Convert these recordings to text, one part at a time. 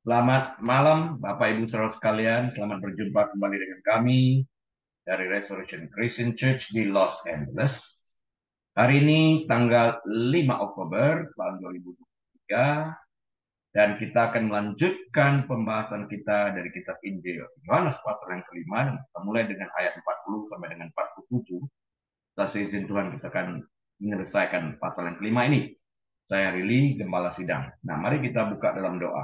Selamat malam, Bapak Ibu saudara sekalian. Selamat berjumpa kembali dengan kami dari Restoration Christian Church di Los Angeles. Hari ini tanggal 5 Oktober tahun 2023 dan kita akan melanjutkan pembahasan kita dari kitab Injil Yohanes pasal yang kelima dan kita mulai dengan ayat 40 sampai dengan 47. Atas izin Tuhan kita akan menyelesaikan pasal yang kelima ini. Saya Rili, Gembala Sidang. Nah, mari kita buka dalam doa.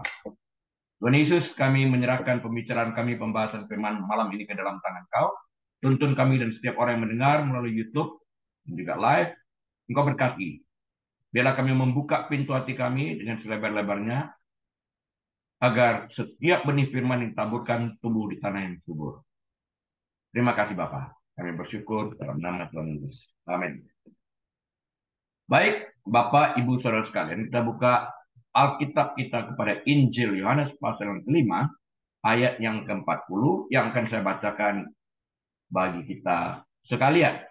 Tuhan Yesus, kami menyerahkan pembicaraan kami, pembahasan firman malam ini ke dalam tangan Kau. Tuntun kami dan setiap orang yang mendengar melalui YouTube dan juga live. Engkau berkati. Biarlah kami membuka pintu hati kami dengan selebar-lebarnya, agar setiap benih firman yang ditaburkan tumbuh di tanah yang subur. Terima kasih Bapak. Kami bersyukur dalam nama Tuhan Yesus. Amin. Baik, Bapak, Ibu, Saudara sekalian, kita buka Alkitab kita kepada Injil Yohanes pasal yang kelima, ayat yang ke-40 yang akan saya bacakan bagi kita sekalian.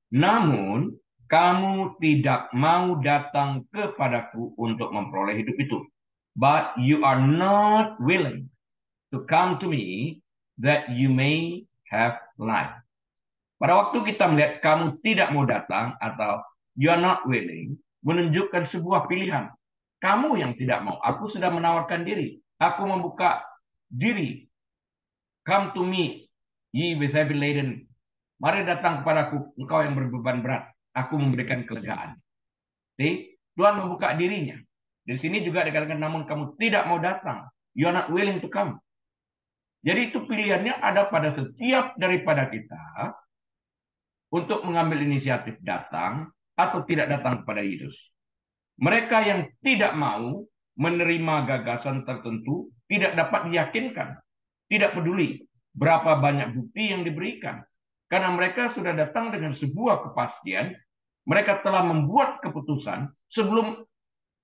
Namun, kamu tidak mau datang kepadaku untuk memperoleh hidup itu. But you are not willing to come to me that you may have life. Pada waktu kita melihat kamu tidak mau datang atau you are not willing, menunjukkan sebuah pilihan. Kamu yang tidak mau. Aku sudah menawarkan diri. Aku membuka diri. Come to me, ye with heavy laden. Mari datang kepadaku, engkau yang berbeban berat. Aku memberikan kelegaan. See? Tuhan membuka dirinya. Di sini juga dikatakan, namun kamu tidak mau datang. You are not willing to come. Jadi itu pilihannya ada pada setiap daripada kita untuk mengambil inisiatif datang atau tidak datang kepada Yesus. Mereka yang tidak mau menerima gagasan tertentu tidak dapat diyakinkan. Tidak peduli berapa banyak bukti yang diberikan. Karena mereka sudah datang dengan sebuah kepastian, mereka telah membuat keputusan sebelum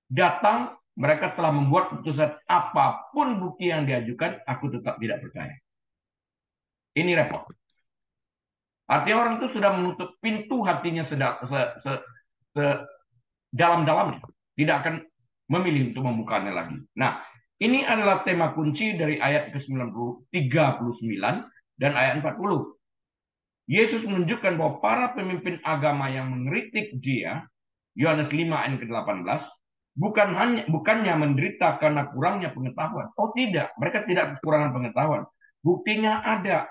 datang, mereka telah membuat keputusan apapun bukti yang diajukan, aku tetap tidak percaya. Ini repot. Artinya orang itu sudah menutup pintu hatinya sedalam-dalamnya. Tidak akan memilih untuk membukanya lagi. Nah, ini adalah tema kunci dari ayat ke-39 dan ayat 40. Yesus menunjukkan bahwa para pemimpin agama yang mengkritik dia, Yohanes 5 ayat ke-18, bukannya menderita karena kurangnya pengetahuan. Oh tidak, mereka tidak kekurangan pengetahuan. Buktinya ada,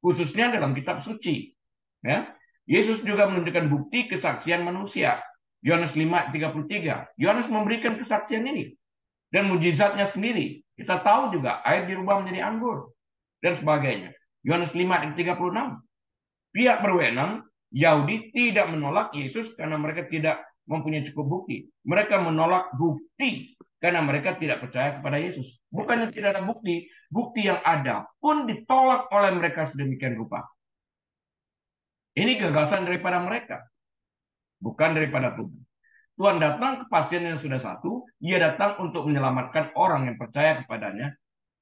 khususnya dalam kitab suci. Ya. Yesus juga menunjukkan bukti kesaksian manusia. Yohanes 5 ayat 33. Yohanes memberikan kesaksian ini. Dan mujizatnya sendiri. Kita tahu juga air dirubah menjadi anggur. Dan sebagainya. Yohanes 5 ayat 36. Pihak berwenang Yahudi tidak menolak Yesus karena mereka tidak mempunyai cukup bukti. Mereka menolak bukti karena mereka tidak percaya kepada Yesus. Bukannya tidak ada bukti, bukti yang ada pun ditolak oleh mereka sedemikian rupa. Ini gagasan daripada mereka, bukan daripada Tuhan. Tuhan datang ke pasien yang sudah satu, ia datang untuk menyelamatkan orang yang percaya kepadanya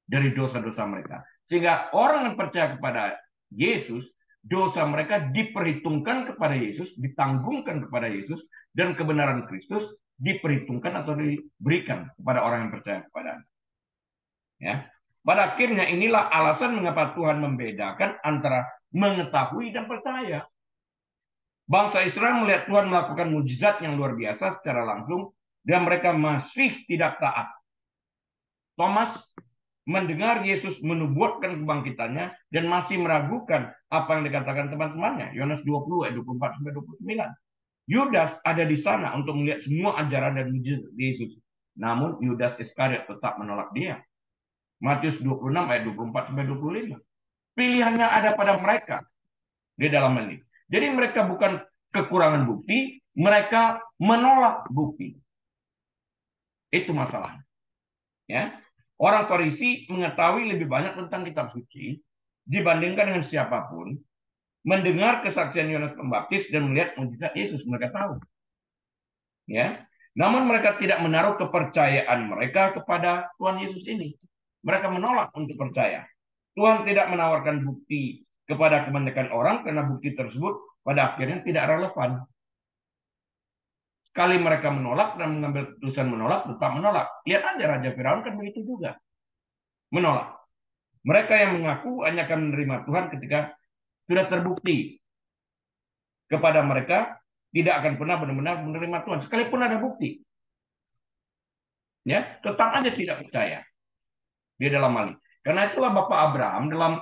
dari dosa-dosa mereka. Sehingga orang yang percaya kepada Yesus, dosa mereka diperhitungkan kepada Yesus, ditanggungan kepada Yesus, dan kebenaran Kristus diperhitungkan atau diberikan kepada orang yang percaya kepadanya. Ya. Pada akhirnya inilah alasan mengapa Tuhan membedakan antara mengetahui dan percaya. Bangsa Israel melihat Tuhan melakukan mujizat yang luar biasa secara langsung, dan mereka masih tidak taat. Thomas mendengar Yesus menubuatkan kebangkitannya dan masih meragukan apa yang dikatakan teman-temannya. Yohanes 20 ayat 24 sampai 29. Yudas ada di sana untuk melihat semua ajaran dan mujizat Yesus. Namun Yudas Iskariot tetap menolak dia. Matius 26 ayat 24 sampai 25. Pilihannya ada pada mereka di dalam ini. Jadi mereka bukan kekurangan bukti, mereka menolak bukti. Itu masalahnya. Ya. Orang Farisi mengetahui lebih banyak tentang kitab suci dibandingkan dengan siapapun, mendengar kesaksian Yohanes Pembaptis dan melihat mujizat Yesus, mereka tahu. Ya. Namun mereka tidak menaruh kepercayaan mereka kepada Tuhan Yesus ini. Mereka menolak untuk percaya. Tuhan tidak menawarkan bukti kepada kebanyakan orang karena bukti tersebut pada akhirnya tidak relevan. Sekali mereka menolak dan mengambil keputusan menolak, tetap menolak. Lihat aja Raja Firaun kan begitu juga. menolak. Mereka yang mengaku hanya akan menerima Tuhan ketika sudah terbukti kepada mereka tidak akan pernah benar-benar menerima Tuhan. Sekalipun ada bukti, ya tetap aja tidak percaya di dalam hal ini. Karena itulah Bapak Abraham dalam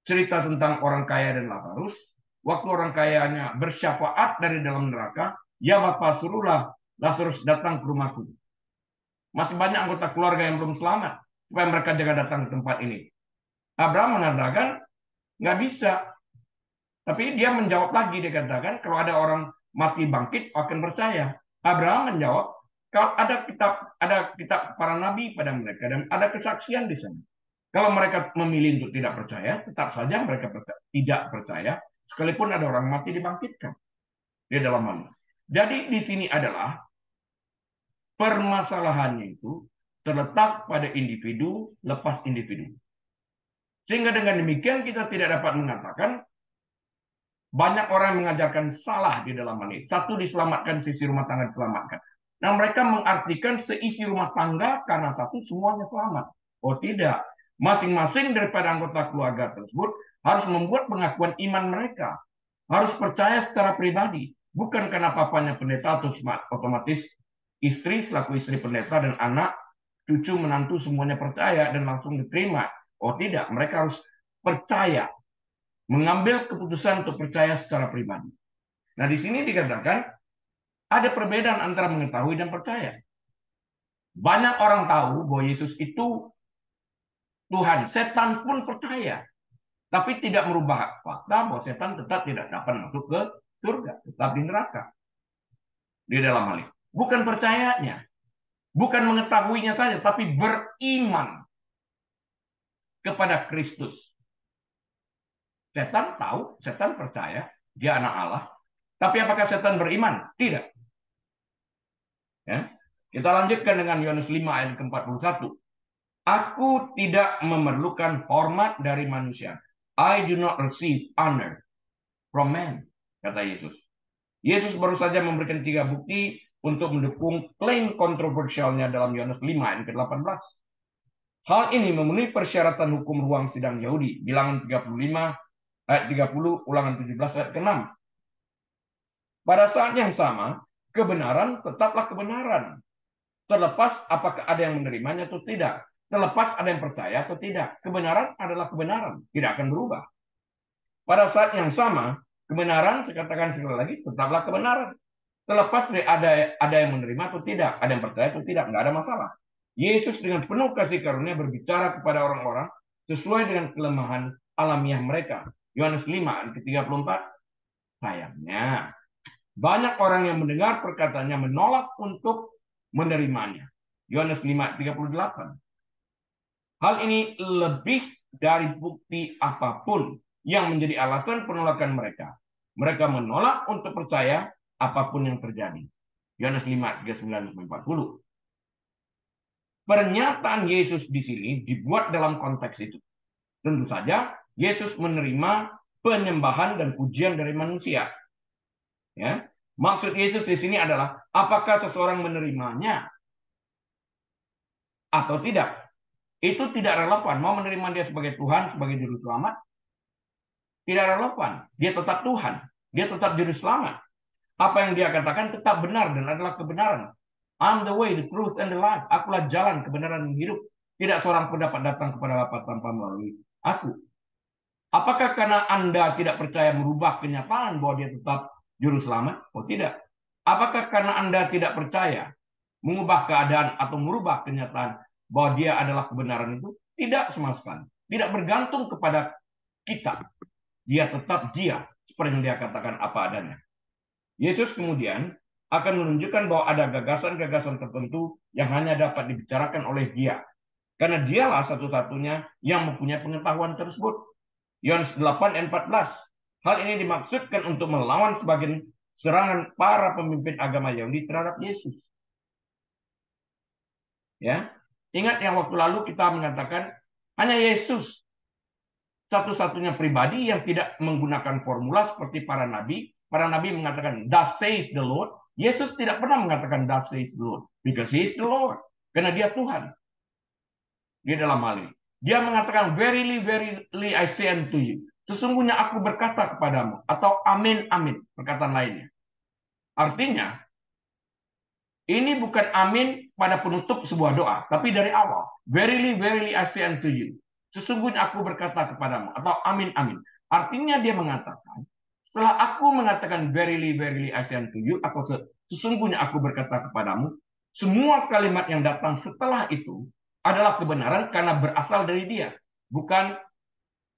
cerita tentang orang kaya dan Lazarus, waktu orang kayanya bersyafaat dari dalam neraka, ya Bapak suruhlah Lazarus datang ke rumahku. Masih banyak anggota keluarga yang belum selamat, supaya mereka jangan datang ke tempat ini. Abraham mengatakan, nggak bisa. Tapi dia menjawab lagi, dia katakan, kalau ada orang mati bangkit, akan percaya. Abraham menjawab, kalau ada kitab para nabi pada mereka, dan ada kesaksian di sana. Kalau mereka memilih untuk tidak percaya, tetap saja mereka tidak percaya, sekalipun ada orang mati dibangkitkan. Di dalam hal ini. Jadi di sini adalah permasalahannya itu terletak pada individu lepas individu. Sehingga dengan demikian kita tidak dapat mengatakan banyak orang yang mengajarkan salah di dalam hal ini. Satu diselamatkan, sisi rumah tangga diselamatkan. Nah mereka mengartikan seisi rumah tangga karena satu semuanya selamat. Oh tidak. Masing-masing daripada anggota keluarga tersebut harus membuat pengakuan iman mereka. Harus percaya secara pribadi. Bukan karena papanya pendeta atau otomatis istri selaku istri pendeta dan anak, cucu, menantu semuanya percaya dan langsung diterima. Oh tidak, mereka harus percaya. Mengambil keputusan untuk percaya secara pribadi. Nah di sini dikatakan ada perbedaan antara mengetahui dan percaya. Banyak orang tahu bahwa Yesus itu Tuhan. Setan pun percaya. Tapi tidak merubah fakta bahwa setan tetap tidak dapat masuk ke surga. Tetap di neraka. Di dalam hal ini. Bukan percayanya. Bukan mengetahuinya saja. Tapi beriman kepada Kristus. Setan tahu, setan percaya. Dia anak Allah. Tapi apakah setan beriman? Tidak. Ya. Kita lanjutkan dengan Yohanes 5 ayat ke-41. Aku tidak memerlukan hormat dari manusia. I do not receive honor from man, kata Yesus. Yesus baru saja memberikan 3 bukti untuk mendukung klaim kontroversialnya dalam Yohanes 5 ayat ke-18. Hal ini memenuhi persyaratan hukum ruang sidang Yahudi. Bilangan 35 ayat 30, ulangan 17 ayat ke-6. Pada saat yang sama, kebenaran tetaplah kebenaran. Terlepas apakah ada yang menerimanya atau tidak. Terlepas ada yang percaya atau tidak. Kebenaran adalah kebenaran. Tidak akan berubah. Pada saat yang sama, kebenaran, saya katakan sekali lagi, tetaplah kebenaran. Terlepas dari ada yang menerima atau tidak. Ada yang percaya atau tidak. Nggak ada masalah. Yesus dengan penuh kasih karunia berbicara kepada orang-orang sesuai dengan kelemahan alamiah mereka. Yohanes 5 ayat ke-34. Sayangnya, banyak orang yang mendengar perkataannya menolak untuk menerimanya. Yohanes 5:38. Hal ini lebih dari bukti apapun yang menjadi alasan penolakan mereka. Mereka menolak untuk percaya apapun yang terjadi. Yohanes 5:39-40. Pernyataan Yesus di sini dibuat dalam konteks itu. Tentu saja Yesus menerima penyembahan dan pujian dari manusia. Ya. Maksud Yesus di sini adalah apakah seseorang menerimanya atau tidak. Itu tidak relevan. Mau menerima dia sebagai Tuhan, sebagai juru selamat, tidak relevan. Dia tetap Tuhan. Dia tetap juru selamat. Apa yang dia katakan tetap benar dan adalah kebenaran. I'm the way, the truth, and the life. Akulah jalan, kebenaran, dan hidup. Tidak seorang pun dapat datang kepada Bapa tanpa melalui aku. Apakah karena Anda tidak percaya merubah kenyataan bahwa dia tetap juru selamat? Oh tidak. Apakah karena Anda tidak percaya mengubah keadaan atau merubah kenyataan bahwa dia adalah kebenaran itu? Tidak sama sekali. Tidak bergantung kepada kita. Dia tetap dia, seperti yang dia katakan apa adanya. Yesus kemudian akan menunjukkan bahwa ada gagasan-gagasan tertentu yang hanya dapat dibicarakan oleh dia. Karena dialah satu-satunya yang mempunyai pengetahuan tersebut. Yohanes 8 ayat 14. Hal ini dimaksudkan untuk melawan sebagian serangan para pemimpin agama Yahudi terhadap Yesus. Ya, ingat yang waktu lalu kita mengatakan hanya Yesus satu-satunya pribadi yang tidak menggunakan formula seperti para nabi. Para nabi mengatakan, "Thus says the Lord." Yesus tidak pernah mengatakan, "Thus says the Lord," because He is the Lord. Karena Dia Tuhan. Dia dalam hal ini. Dia mengatakan, verily, verily, I say unto you. Sesungguhnya aku berkata kepadamu. Atau amin, amin. Perkataan lainnya. Artinya, ini bukan amin pada penutup sebuah doa. Tapi dari awal. Verily, verily, I say unto you. Sesungguhnya aku berkata kepadamu. Atau amin, amin. Artinya dia mengatakan, setelah aku mengatakan verily, verily, I say unto you. Atau sesungguhnya aku berkata kepadamu. Semua kalimat yang datang setelah itu adalah kebenaran karena berasal dari dia. Bukan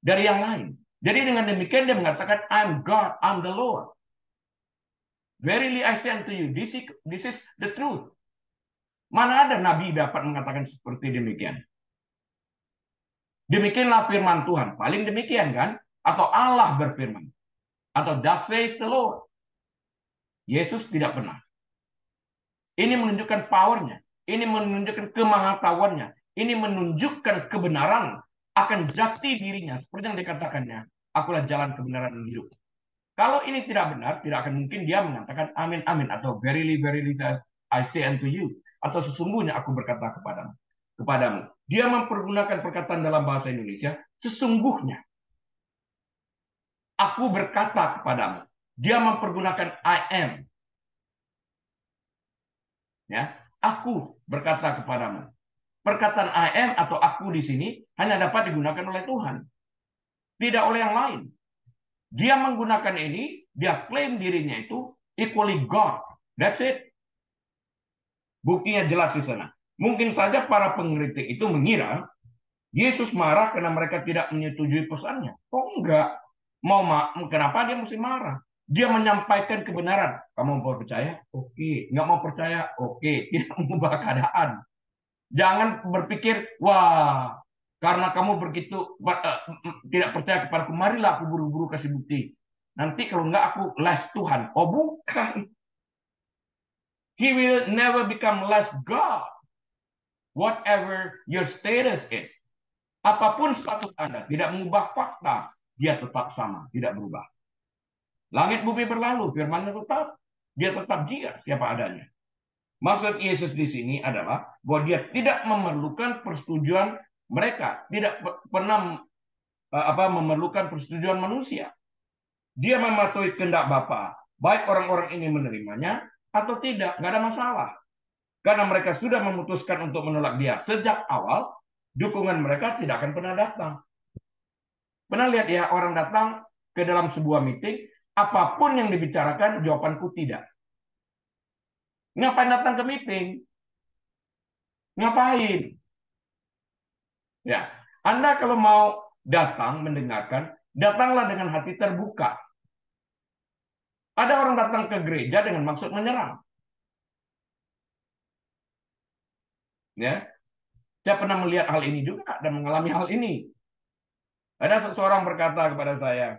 dari yang lain. Jadi dengan demikian dia mengatakan, I'm God, I'm the Lord. Verily I say unto you, this is the truth. Mana ada nabi dapat mengatakan seperti demikian? Demikianlah firman Tuhan. Paling demikian kan? Atau Allah berfirman. Atau that says the Lord. Yesus tidak pernah. Ini menunjukkan powernya. Ini menunjukkan kemahatauannya. Ini menunjukkan kebenaran akan jati dirinya. Seperti yang dikatakannya. Akulah jalan kebenaran dan hidup. Kalau ini tidak benar, tidak akan mungkin dia mengatakan amin, amin. Atau verily, verily, I say unto you. Atau sesungguhnya aku berkata kepadamu. Dia mempergunakan perkataan dalam bahasa Indonesia, sesungguhnya aku berkata kepadamu. Dia mempergunakan I am. Ya, aku berkata kepadamu. Perkataan I am atau aku di sini hanya dapat digunakan oleh Tuhan. Tidak oleh yang lain. Dia menggunakan ini, dia klaim dirinya itu equally God. That's it. Buktinya jelas di sana. Mungkin saja para pengkritik itu mengira Yesus marah karena mereka tidak menyetujui pesannya. Oh enggak. Kenapa dia mesti marah? Dia menyampaikan kebenaran. Kamu mau percaya? Oke. Nggak mau percaya? Oke. Tidak mengubah keadaan. Jangan berpikir, wah, karena kamu begitu tidak percaya kepadaku, marilah aku buru-buru kasih bukti. Nanti kalau enggak aku les Tuhan. Oh bukan. He will never become less God. Whatever your status is. Apapun status Anda, tidak mengubah fakta, dia tetap sama, tidak berubah. Langit bumi berlalu, firman-Nya tetap, dia tetap dia siapa adanya. Maksud Yesus di sini adalah bahwa dia tidak memerlukan persetujuan mereka, tidak pernah memerlukan persetujuan manusia. Dia mematuhi kehendak Bapa, baik orang-orang ini menerimanya atau tidak, nggak ada masalah. Karena mereka sudah memutuskan untuk menolak dia sejak awal, dukungan mereka tidak akan pernah datang. Pernah lihat ya orang datang ke dalam sebuah meeting, apapun yang dibicarakan, jawabanku tidak. Ngapain datang ke meeting? Ngapain? Ya, Anda kalau mau datang mendengarkan, datanglah dengan hati terbuka. Ada orang datang ke gereja dengan maksud menyerang. Ya, saya pernah melihat hal ini juga dan mengalami hal ini. Ada seseorang berkata kepada saya,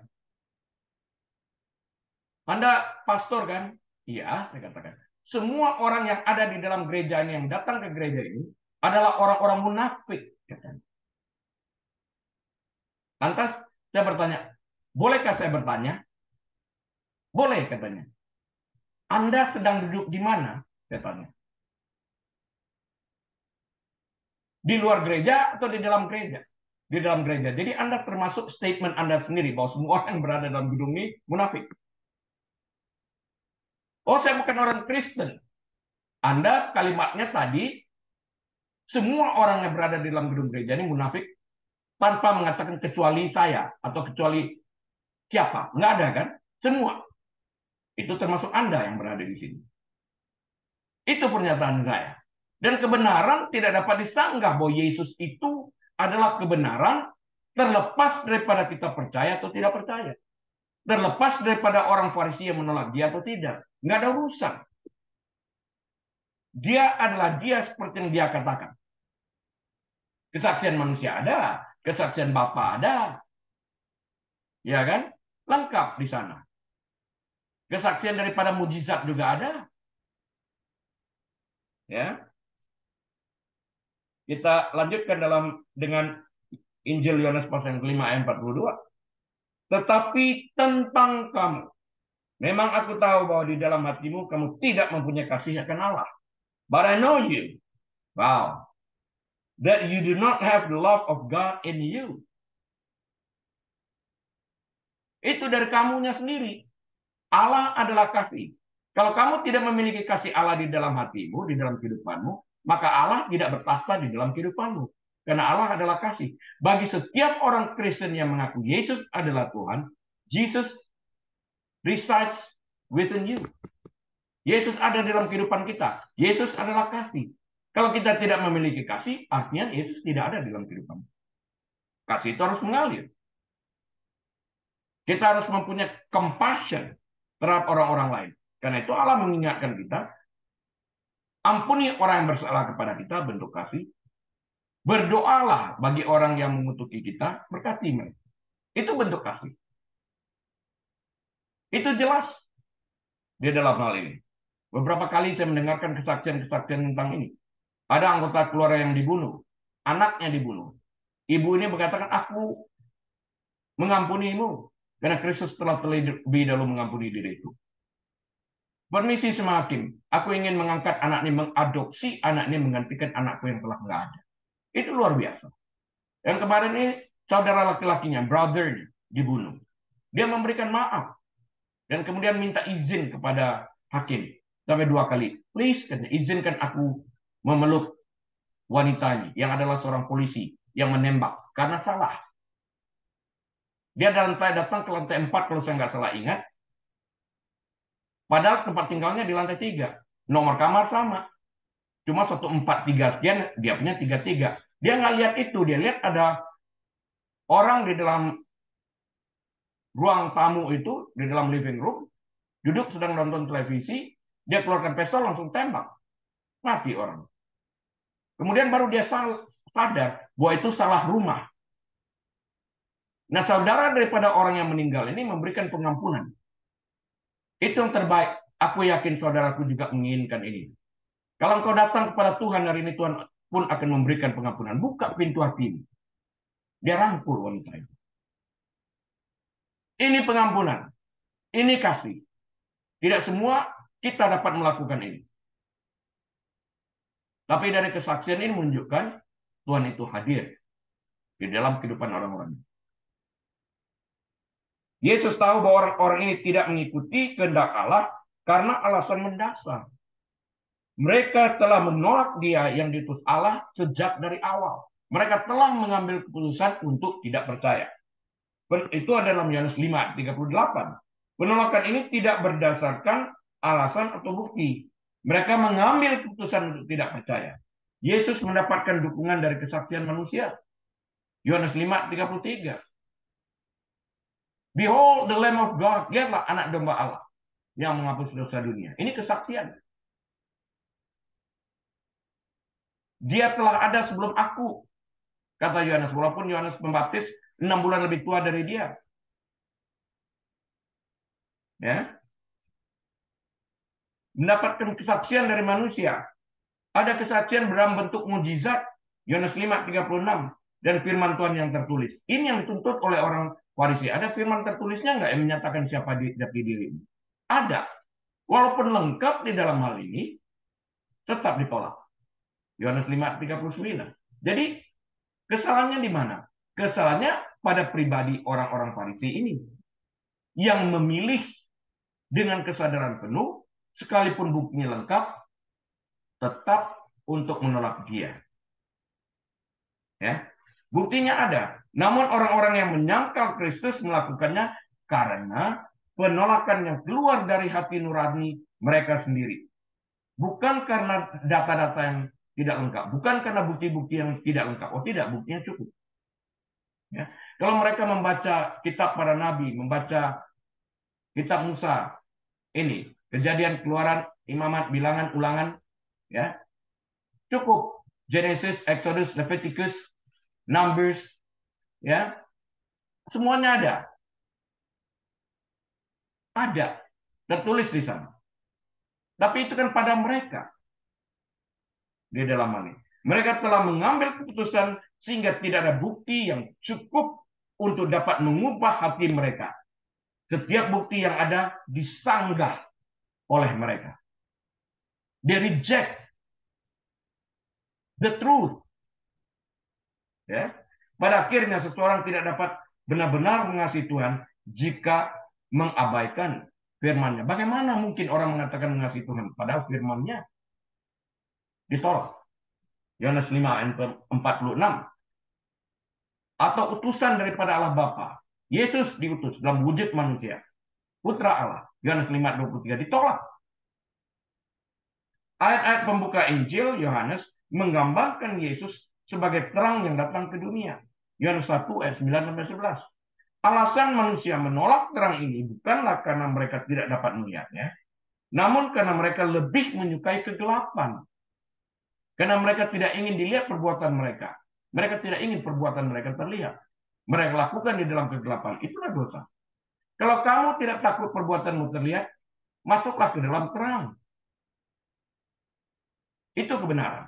Anda pastor kan? Iya, saya katakan. Semua orang yang ada di dalam gereja ini, yang datang ke gereja ini, adalah orang-orang munafik. Katanya. Lantas saya bertanya, bolehkah saya bertanya? Boleh katanya. Anda sedang duduk di mana? Katanya. Di luar gereja atau di dalam gereja? Di dalam gereja. Jadi Anda termasuk statement Anda sendiri bahwa semua orang yang berada dalam gedung ini munafik. Oh, saya bukan orang Kristen. Anda kalimatnya tadi, semua orang yang berada di dalam gedung gereja ini munafik tanpa mengatakan kecuali saya atau kecuali siapa. Nggak ada kan? Semua. Itu termasuk Anda yang berada di sini. Itu pernyataan saya. Dan kebenaran tidak dapat disanggah bahwa Yesus itu adalah kebenaran terlepas daripada kita percaya atau tidak percaya. Terlepas daripada orang Farisi yang menolak dia atau tidak. Nggak ada urusan. Dia adalah dia seperti yang dia katakan. Kesaksian manusia ada, kesaksian Bapa ada. Ya kan? Lengkap di sana. Kesaksian daripada mujizat juga ada. Ya. Kita lanjutkan dengan Injil Yohanes pasal yang kelima ayat 42. Tetapi tentang kamu, memang aku tahu bahwa di dalam hatimu kamu tidak mempunyai kasih akan Allah. But I know you. Wow. that you do not have the love of God in you. Itu dari kamunya sendiri. Allah adalah kasih. Kalau kamu tidak memiliki kasih Allah di dalam hatimu, di dalam kehidupanmu, maka Allah tidak bertahta di dalam kehidupanmu. Karena Allah adalah kasih. Bagi setiap orang Kristen yang mengaku Yesus adalah Tuhan, Jesus resides within you. Yesus ada dalam kehidupan kita. Yesus adalah kasih. Kalau kita tidak memiliki kasih, artinya Yesus tidak ada dalam kehidupan. Kasih itu harus mengalir. Kita harus mempunyai compassion terhadap orang-orang lain. Karena itu Allah mengingatkan kita, ampuni orang yang bersalah kepada kita, bentuk kasih. Berdoalah bagi orang yang mengutuki kita, berkati mereka. Itu bentuk kasih. Itu jelas di dalam hal ini. Beberapa kali saya mendengarkan kesaksian-kesaksian tentang ini. Ada anggota keluarga yang dibunuh, anaknya dibunuh. Ibu ini berkatakan, aku mengampunimu, karena Kristus telah terlebih dahulu mengampuni diriku. Permisi sama hakim, aku ingin mengangkat anak ini, mengadopsi anak ini, menggantikan anakku yang telah nggak ada. Itu luar biasa. Yang kemarin ini, saudara laki-lakinya, brothernya, dibunuh. Dia memberikan maaf. Dan kemudian minta izin kepada hakim. Sampai 2 kali. Please, izinkan aku memeluk wanitanya, yang adalah seorang polisi, yang menembak. Karena salah. Dia datang ke lantai 4, kalau saya nggak salah ingat. Padahal tempat tinggalnya di lantai 3. Nomor kamar sama. Cuma 143 sekian, dia punya 33. Dia nggak lihat itu. Dia lihat ada orang di dalam ruang tamu itu, di dalam living room, duduk sedang nonton televisi, dia keluarkan pistol, langsung tembak. Mati orang. Kemudian baru dia sadar bahwa itu salah rumah. Nah, saudara daripada orang yang meninggal ini memberikan pengampunan. Itu yang terbaik. Aku yakin saudaraku juga menginginkan ini. Kalau engkau datang kepada Tuhan hari ini, Tuhan pun akan memberikan pengampunan. Buka pintu hatimu. Dia rangkul wanita itu. Ini pengampunan. Ini kasih. Tidak semua kita dapat melakukan ini. Tapi dari kesaksian ini menunjukkan Tuhan itu hadir di dalam kehidupan orang-orang. Yesus tahu bahwa orang-orang ini tidak mengikuti kehendak Allah karena alasan mendasar. Mereka telah menolak Dia yang diutus Allah sejak dari awal. Mereka telah mengambil keputusan untuk tidak percaya. Itu ada dalam Yohanes 5:38. Penolakan ini tidak berdasarkan alasan atau bukti. Mereka mengambil keputusan untuk tidak percaya. Yesus mendapatkan dukungan dari kesaksian manusia. Yohanes 5:33. Behold the Lamb of God. Lihatlah anak domba Allah yang menghapus dosa dunia. Ini kesaksian. Dia telah ada sebelum aku, kata Yohanes. Walaupun Yohanes Pembaptis 6 bulan lebih tua dari dia. Ya. Mendapatkan kesaksian dari manusia. Ada kesaksian dalam bentuk mujizat. Yohanes 5:36. Dan firman Tuhan yang tertulis. Ini yang dituntut oleh orang Farisi. Ada firman tertulisnya nggak yang menyatakan siapa jati diri? Ada. Walaupun lengkap di dalam hal ini, tetap ditolak. Yohanes 5:39. Jadi, kesalahannya di mana? Kesalahannya pada pribadi orang-orang Farisi ini. Yang memilih dengan kesadaran penuh, sekalipun buktinya lengkap, tetap untuk menolak Dia. Ya. Buktinya ada. Namun orang-orang yang menyangkal Kristus melakukannya karena penolakan yang keluar dari hati nurani mereka sendiri. Bukan karena data-data yang tidak lengkap. Bukan karena bukti-bukti yang tidak lengkap. Oh tidak, buktinya cukup. Ya. Kalau mereka membaca kitab para nabi, membaca kitab Musa, ini, Kejadian, Keluaran, Imamat, Bilangan, Ulangan, ya, cukup. Genesis, Exodus, Leviticus, Numbers, ya, semuanya ada. Ada, tertulis di sana. Tapi itu kan pada mereka. Di dalam hal ini. Mereka telah mengambil keputusan sehingga tidak ada bukti yang cukup untuk dapat mengubah hati mereka. Setiap bukti yang ada disanggah oleh mereka. They reject the truth. Ya. Pada akhirnya seseorang tidak dapat benar-benar mengasihi Tuhan jika mengabaikan firman-Nya. Bagaimana mungkin orang mengatakan mengasihi Tuhan padahal firman-Nya ditolak? Yohanes 5 ayat 46. Atau utusan daripada Allah Bapa. Yesus diutus dalam wujud manusia. Putra Allah. Yohanes 5:23 ditolak. Ayat-ayat pembuka Injil Yohanes menggambarkan Yesus sebagai terang yang datang ke dunia. Yohanes 1 ayat 9-11. Alasan manusia menolak terang ini bukanlah karena mereka tidak dapat melihatnya, namun karena mereka lebih menyukai kegelapan. Karena mereka tidak ingin dilihat perbuatan mereka. Mereka tidak ingin perbuatan mereka terlihat. Mereka lakukan di dalam kegelapan. Itulah dosa. Kalau kamu tidak takut perbuatanmu terlihat, masuklah ke dalam terang. Itu kebenaran.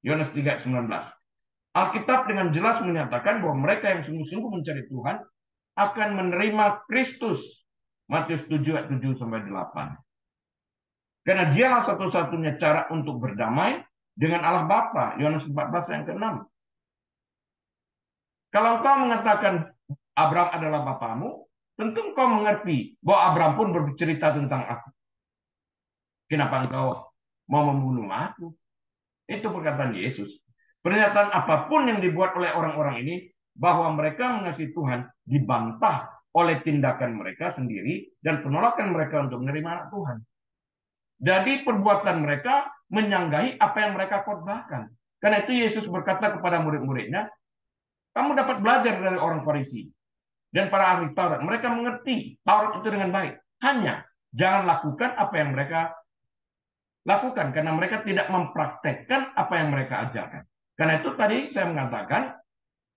Yohanes 3:19. Alkitab dengan jelas menyatakan bahwa mereka yang sungguh-sungguh mencari Tuhan akan menerima Kristus. Matius 7:7-8. Karena dialah satu-satunya cara untuk berdamai dengan Allah Bapa. Yohanes 14 ayat ke-6. Kalau kau mengatakan Abraham adalah bapamu, tentu kau mengerti bahwa Abraham pun bercerita tentang aku. Kenapa engkau mau membunuh aku? Itu perkataan Yesus. Pernyataan apapun yang dibuat oleh orang-orang ini bahwa mereka mengasihi Tuhan dibantah oleh tindakan mereka sendiri dan penolakan mereka untuk menerima anak Tuhan. Jadi perbuatan mereka menyanggahi apa yang mereka khotbahkan. Karena itu Yesus berkata kepada murid-muridnya, kamu dapat belajar dari orang Farisi dan para ahli Taurat. Mereka mengerti Taurat itu dengan baik. Hanya jangan lakukan apa yang mereka lakukan karena mereka tidak mempraktekkan apa yang mereka ajarkan. Karena itu tadi saya mengatakan,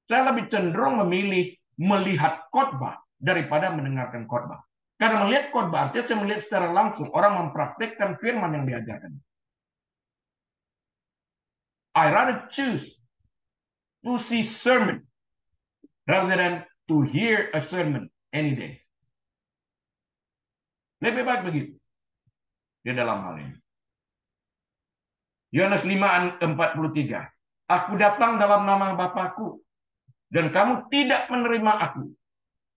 saya lebih cenderung memilih melihat khotbah daripada mendengarkan khotbah. Karena melihat khotbah artinya saya melihat secara langsung orang mempraktekkan firman yang diajarkan. I rather choose to see sermon rather than to hear a sermon any day. Lebih baik begitu di dalam hal ini. Yohanes 5:43. Aku datang dalam nama Bapakku dan kamu tidak menerima aku.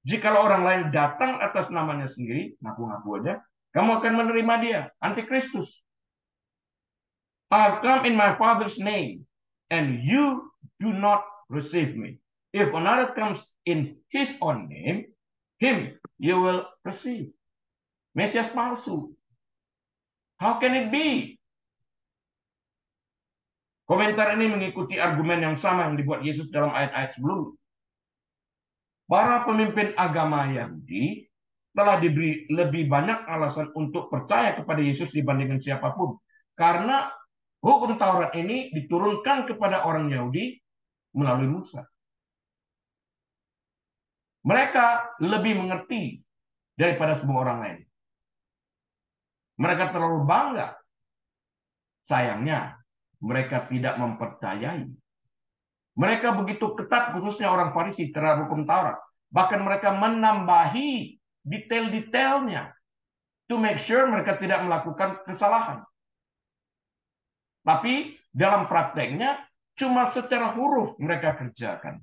Jikalau orang lain datang atas namanya sendiri, ngaku-ngaku aja, kamu akan menerima dia, antikristus. I'll come in my Father's name, and you do not receive me. If another comes in his own name, him you will receive. Mesias palsu. How can it be? Komentar ini mengikuti argumen yang sama yang dibuat Yesus dalam ayat-ayat sebelumnya. Para pemimpin agama Yahudi telah diberi lebih banyak alasan untuk percaya kepada Yesus dibandingkan siapapun. Karena hukum Taurat ini diturunkan kepada orang Yahudi melalui Musa. Mereka lebih mengerti daripada semua orang lain. Mereka terlalu bangga. Sayangnya, mereka tidak mempercayai. Mereka begitu ketat, khususnya orang Farisi terhadap hukum Taurat. Bahkan mereka menambahi detail-detailnya to make sure mereka tidak melakukan kesalahan. Tapi dalam prakteknya cuma secara huruf mereka kerjakan.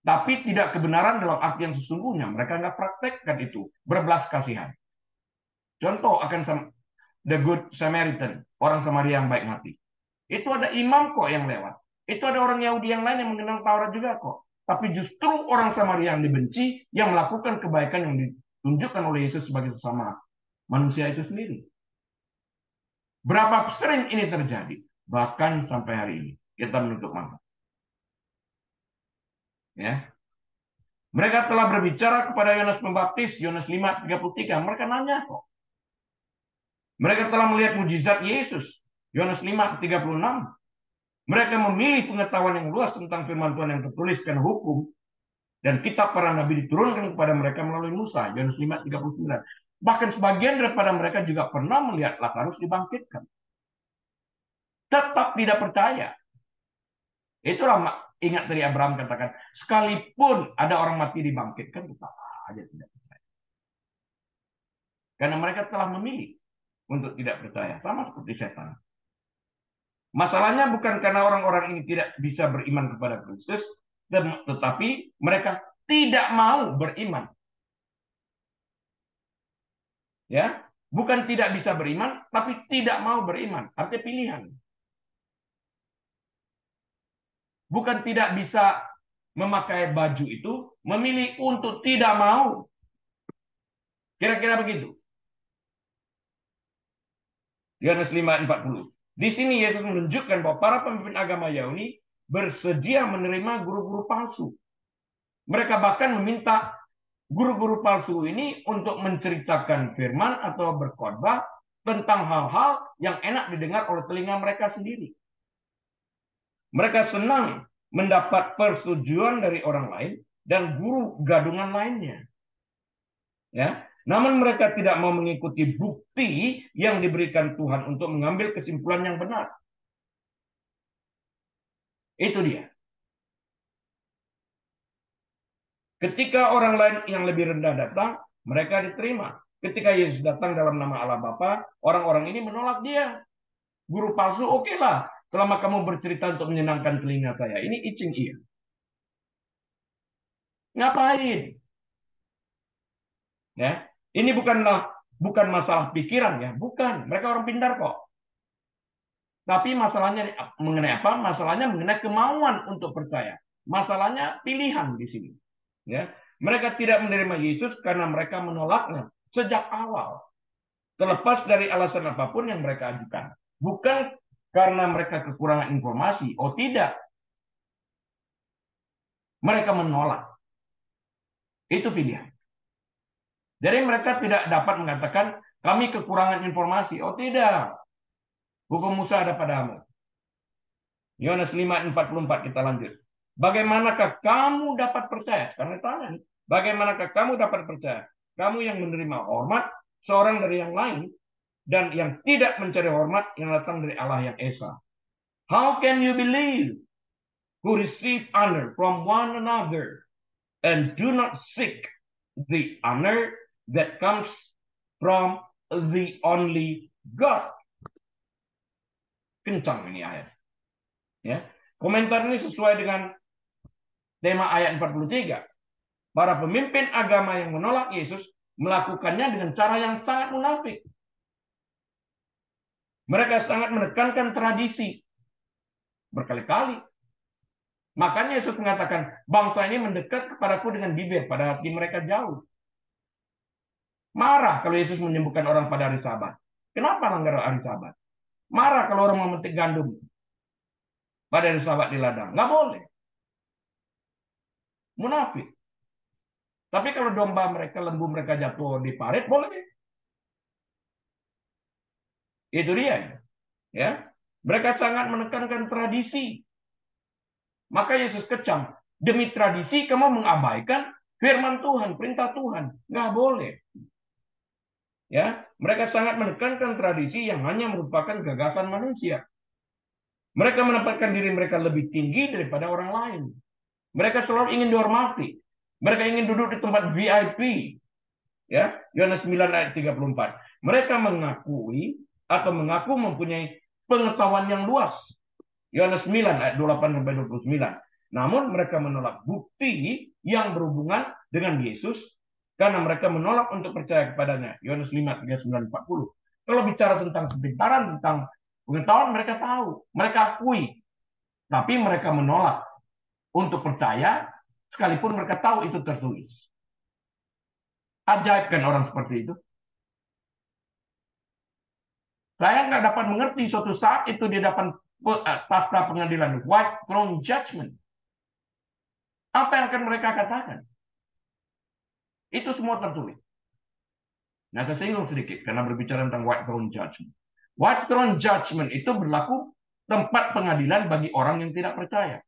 Tapi tidak kebenaran dalam arti yang sesungguhnya. Mereka nggak praktekkan itu. Berbelas kasihan. Contoh akan The Good Samaritan. Orang Samaria yang baik hati. Itu ada imam kok yang lewat. Itu ada orang Yahudi yang lain yang mengenal Taurat juga kok. Tapi justru orang Samaria yang dibenci, yang melakukan kebaikan yang ditunjukkan oleh Yesus sebagai sesama manusia itu sendiri. Berapa sering ini terjadi? Bahkan sampai hari ini. Kita menutup mata. Ya. Mereka telah berbicara kepada Yohanes Pembaptis, Yohanes 5:33. Mereka nanya kok. Mereka telah melihat mujizat Yesus, Yohanes 5:36. Mereka memilih pengetahuan yang luas tentang firman Tuhan yang tertulis karena hukum dan kitab para nabi diturunkan kepada mereka melalui Musa, Yohanes 5:39. Bahkan sebagian daripada mereka juga pernah melihat Lazarus dibangkitkan. Tetap tidak percaya. Itulah ingat dari Abraham katakan, sekalipun ada orang mati dibangkitkan, tetap aja tidak percaya. Karena mereka telah memilih untuk tidak percaya, sama seperti setan. Masalahnya bukan karena orang-orang ini tidak bisa beriman kepada Kristus, tetapi mereka tidak mau beriman. Ya, bukan tidak bisa beriman, tapi tidak mau beriman. Artinya pilihan. Bukan tidak bisa memakai baju itu, memilih untuk tidak mau. Kira-kira begitu. Yohanes 5:40. Di sini Yesus menunjukkan bahwa para pemimpin agama Yahudi bersedia menerima guru-guru palsu. Mereka bahkan meminta guru-guru palsu ini untuk menceritakan firman atau berkhotbah tentang hal-hal yang enak didengar oleh telinga mereka sendiri. Mereka senang mendapat persetujuan dari orang lain dan guru gadungan lainnya. Ya, namun mereka tidak mau mengikuti bukti yang diberikan Tuhan untuk mengambil kesimpulan yang benar. Itu dia. Ketika orang lain yang lebih rendah datang, mereka diterima. Ketika Yesus datang dalam nama Allah Bapa, orang-orang ini menolak dia. Guru palsu, oke lah. Selama kamu bercerita untuk menyenangkan telinga saya. Ini icing iya. Ngapain? Ya, ini bukan masalah pikiran ya, bukan. Mereka orang pintar kok. Tapi masalahnya mengenai apa? Masalahnya mengenai kemauan untuk percaya. Masalahnya pilihan di sini. Ya, mereka tidak menerima Yesus karena mereka menolaknya sejak awal. Terlepas dari alasan apapun yang mereka ajukan. Bukan karena mereka kekurangan informasi. Oh tidak. Mereka menolak. Itu pilihan. Jadi mereka tidak dapat mengatakan kami kekurangan informasi. Oh tidak. Hukum Musa ada padamu. Yohanes 5:44 kita lanjut. Bagaimanakah kamu dapat percaya? Karena tanya, bagaimanakah kamu dapat percaya? Kamu yang menerima hormat seorang dari yang lain dan yang tidak mencari hormat yang datang dari Allah yang Esa. How can you believe who receive honor from one another and do not seek the honor that comes from the only God? Kencang ini ayat. Ya. Komentar ini sesuai dengan tema ayat 43. Para pemimpin agama yang menolak Yesus melakukannya dengan cara yang sangat munafik. Mereka sangat menekankan tradisi. Berkali-kali. Makanya Yesus mengatakan, bangsa ini mendekat kepadaku dengan bibir, pada hati mereka jauh. Marah kalau Yesus menyembuhkan orang pada hari Sabat. Kenapa langgar hari Sabat? Marah kalau orang memetik gandum pada hari Sabat di ladang. Nggak boleh. Munafik. Tapi kalau domba mereka, lembu mereka jatuh di parit, boleh. Itu dia. Ya. Mereka sangat menekankan tradisi. Maka Yesus kecam. Demi tradisi kamu mengabaikan firman Tuhan, perintah Tuhan. Nggak boleh. Ya, mereka sangat menekankan tradisi yang hanya merupakan gagasan manusia. Mereka menempatkan diri mereka lebih tinggi daripada orang lain. Mereka selalu ingin dihormati. Mereka ingin duduk di tempat VIP. Ya, Yohanes 9 ayat 34. Mereka mengakui atau mengaku mempunyai pengetahuan yang luas. Yohanes 9 ayat 28 sampai 29. Namun mereka menolak bukti yang berhubungan dengan Yesus karena mereka menolak untuk percaya kepadanya. Yohanes 5 39 40. Kalau bicara tentang kepintaran, tentang pengetahuan, mereka tahu, mereka akui. Tapi mereka menolak untuk percaya sekalipun mereka tahu itu tertulis. Ajaib kan orang seperti itu. Saya nggak dapat mengerti suatu saat itu di depan pasca pengadilan, white throne judgment. Apa yang akan mereka katakan? Itu semua tertulis. Nah, saya singgung sedikit karena berbicara tentang white throne judgment. White throne judgment itu berlaku tempat pengadilan bagi orang yang tidak percaya.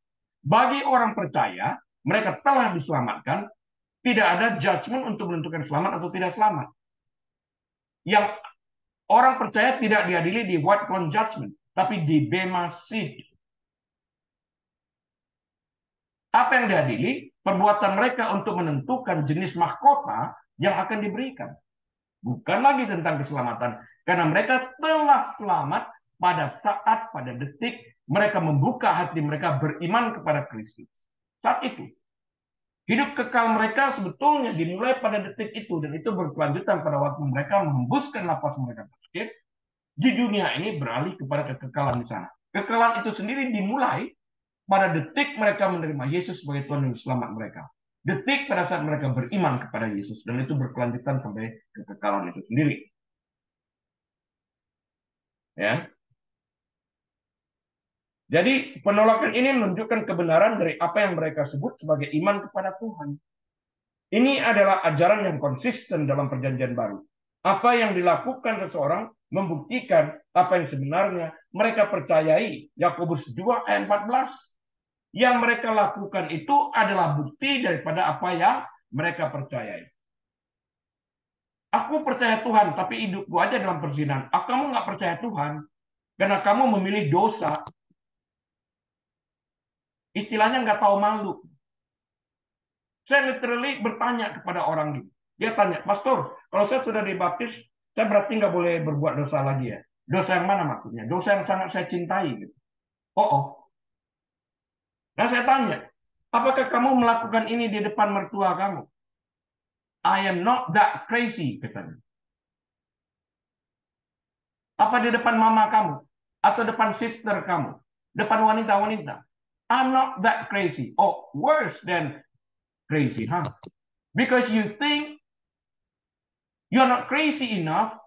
Bagi orang percaya, mereka telah diselamatkan, tidak ada judgment untuk menentukan selamat atau tidak selamat. Yang orang percaya tidak diadili di white throne judgment, tapi di bema seat. Apa yang diadili? Perbuatan mereka untuk menentukan jenis mahkota yang akan diberikan. Bukan lagi tentang keselamatan. Karena mereka telah selamat pada detik mereka membuka hati mereka beriman kepada Kristus. Saat itu, hidup kekal mereka sebetulnya dimulai pada detik itu, dan itu berkelanjutan pada waktu mereka menghembuskan napas mereka terakhir di dunia ini beralih kepada kekekalan di sana. Kekekalan itu sendiri dimulai pada detik mereka menerima Yesus sebagai Tuhan dan Selamat mereka. Detik pada saat mereka beriman kepada Yesus, dan itu berkelanjutan sampai kekekalan itu sendiri. Ya. Jadi penolakan ini menunjukkan kebenaran dari apa yang mereka sebut sebagai iman kepada Tuhan. Ini adalah ajaran yang konsisten dalam Perjanjian Baru. Apa yang dilakukan seseorang membuktikan apa yang sebenarnya mereka percayai. Yakobus 2 ayat 14. Yang mereka lakukan itu adalah bukti daripada apa yang mereka percayai. Aku percaya Tuhan, tapi hidupku aja dalam perzinahan. Kamu nggak percaya Tuhan, karena kamu memilih dosa. Istilahnya nggak tahu malu. Saya literally bertanya kepada orang itu. Dia tanya, Pastor, kalau saya sudah dibaptis, saya berarti nggak boleh berbuat dosa lagi ya? Dosa yang mana maksudnya? Dosa yang sangat saya cintai. Gitu. Oh. Nah saya tanya, apakah kamu melakukan ini di depan mertua kamu? I am not that crazy, katanya. Apa di depan mama kamu? Atau depan sister kamu? Depan wanita-wanita? I'm not that crazy. Oh, worse than crazy, huh? Because you think you're not crazy enough